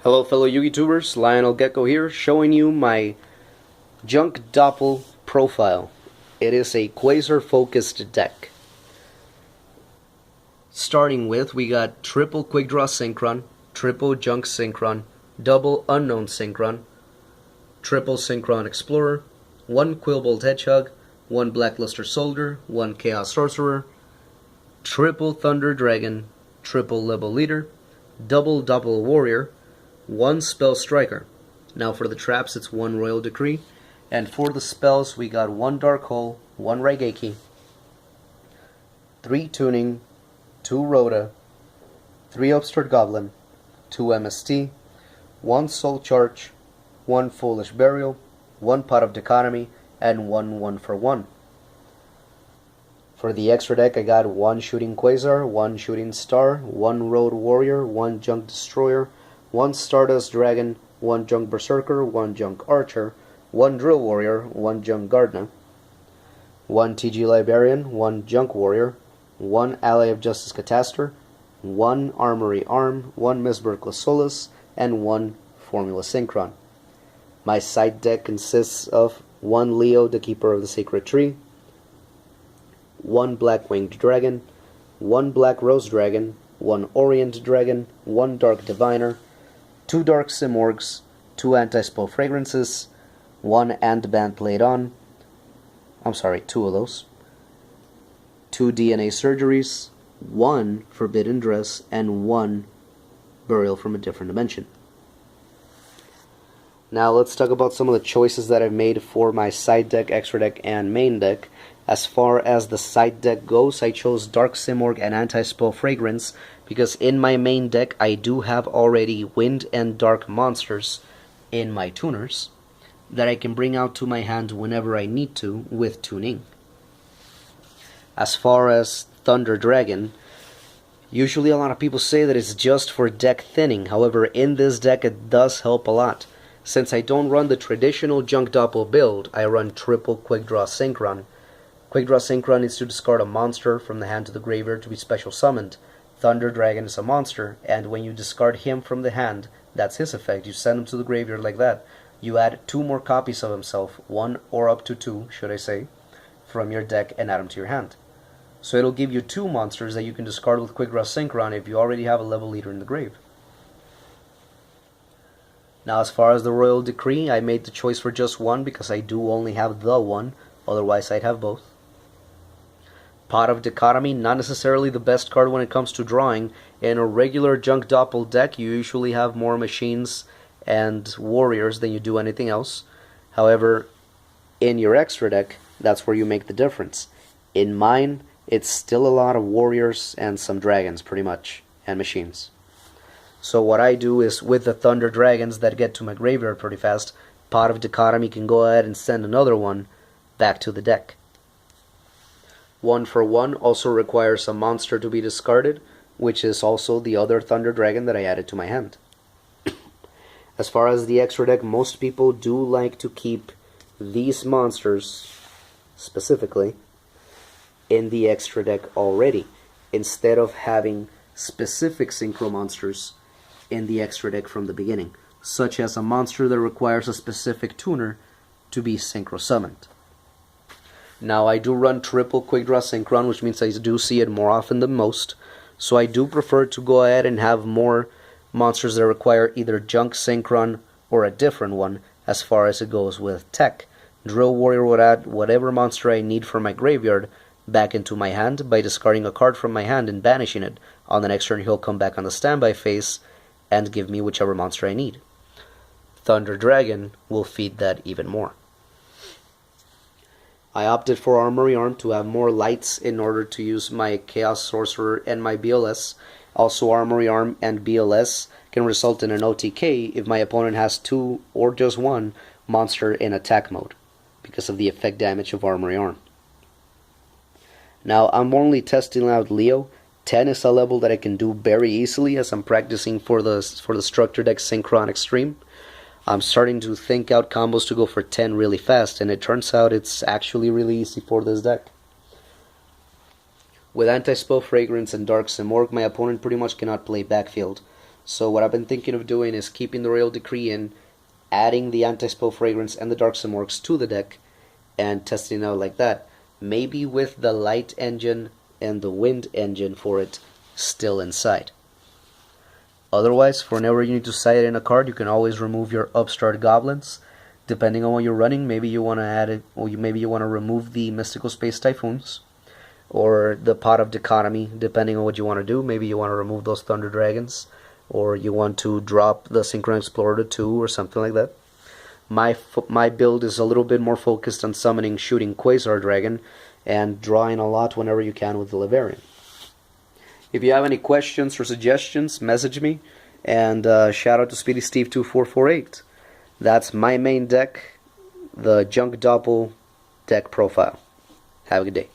Hello fellow YouTubers, Lionel Gecko here, showing you my junk doppel profile. It is a Quasar focused deck. Starting with, we got triple quick draw synchron, triple junk synchron, double unknown synchron, triple synchron explorer, one quillbolt hedgehog, one blackluster soldier, one chaos sorcerer, triple thunder dragon, triple level leader, double doppel warrior, one spell striker. Now for the traps it's one royal decree, and for the spells we got one dark hole, one Raigeki, 3 tuning, 2 rhoda, 3 upstart goblin, 2 MST, 1 soul charge, 1 foolish burial, 1 pot of dichotomy, and 1 1-for-1. For the extra deck I got 1 shooting Quasar, 1 shooting star, 1 road warrior, 1 junk destroyer, 1 Stardust Dragon, 1 Junk Berserker, 1 Junk Archer, 1 Drill Warrior, 1 Junk Gardener, 1 TG Librarian, 1 Junk Warrior, 1 Ally of Justice Cataster, 1 Armory Arm, 1 Misberg Solus, and 1 Formula Synchron. My side deck consists of 1 Leo, the Keeper of the Sacred Tree, 1 Black Winged Dragon, 1 Black Rose Dragon, 1 Orient Dragon, 1 Dark Diviner, 2 Dark Simorgs, 2 Anti-Spell Fragrances, 1 Ant-Band Played On, 2 of those, 2 DNA Surgeries, 1 Forbidden Dress, and 1 Burial from a Different Dimension. Now let's talk about some of the choices that I've made for my side deck, extra deck, and main deck. As far as the side deck goes, I chose Dark Simorg and Anti-Spell Fragrance because in my main deck I do have already Wind and Dark monsters in my tuners that I can bring out to my hand whenever I need to with tuning. As far as Thunder Dragon, usually a lot of people say that it's just for deck thinning. However, in this deck it does help a lot. Since I don't run the traditional junk doppel build, I run triple quick draw synchron. Quick Draw Synchron is to discard a monster from the hand to the graveyard to be special summoned. Thunder Dragon is a monster, and when you discard him from the hand, that's his effect. You send him to the graveyard like that. You add 2 more copies of himself, 1 or up to 2, should I say, from your deck and add them to your hand. So it'll give you 2 monsters that you can discard with Quick Draw Synchron if you already have a level leader in the grave. Now as far as the Royal Decree, I made the choice for just 1 because I do only have the 1, otherwise I'd have both. Pot of Dichotomy, not necessarily the best card when it comes to drawing. In a regular junk doppel deck, you usually have more machines and warriors than you do anything else. However, in your extra deck, that's where you make the difference. In mine, it's still a lot of warriors and some dragons, pretty much, and machines. So what I do is, with the Thunder Dragons that get to my graveyard pretty fast, Pot of Dichotomy can go ahead and send another one back to the deck. 1-for-1 also requires a monster to be discarded, which is also the other Thunder Dragon that I added to my hand. As far as the extra deck, most people do like to keep these monsters, specifically, in the extra deck already, instead of having specific synchro monsters in the extra deck from the beginning, such as a monster that requires a specific tuner to be synchro summoned. Now I do run triple quick draw synchron, which means I do see it more often than most, so I do prefer to go ahead and have more monsters that require either junk synchron or a different one as far as it goes with tech. Drill Warrior would add whatever monster I need from my graveyard back into my hand by discarding a card from my hand and banishing it. On the next turn he'll come back on the standby phase and give me whichever monster I need. Thunder Dragon will feed that even more. I opted for Armory Arm to have more lights in order to use my Chaos Sorcerer and my BLS. Also, Armory Arm and BLS can result in an OTK if my opponent has 2 or just 1 monster in attack mode because of the effect damage of Armory Arm. Now, I'm only testing out Leo. 10 is a level that I can do very easily as I'm practicing for the Structure Deck Synchron Extreme. I'm starting to think out combos to go for 10 really fast, and it turns out it's actually really easy for this deck. With Anti-Spell Fragrance and Dark Simorg, my opponent pretty much cannot play backfield. So what I've been thinking of doing is keeping the Royal Decree in, adding the Anti-Spell Fragrance and the Dark Simorghs to the deck, and testing it out like that. Maybe with the Light engine and the Wind engine for it still inside. Otherwise, for whenever you need to side in a card, you can always remove your Upstart Goblins. Depending on what you're running, maybe you want to add it, or maybe you want to remove the Mystical Space Typhoons, or the Pot of Dichotomy, depending on what you want to do. Maybe you want to remove those Thunder Dragons, or you want to drop the Synchron Explorer to 2, or something like that. My build is a little bit more focused on summoning, shooting Quasar Dragon, and drawing a lot whenever you can with the Levarian. If you have any questions or suggestions, message me, and shout out to Speedy Steve 2448. That's my main deck, the Junk Doppel deck profile. Have a good day.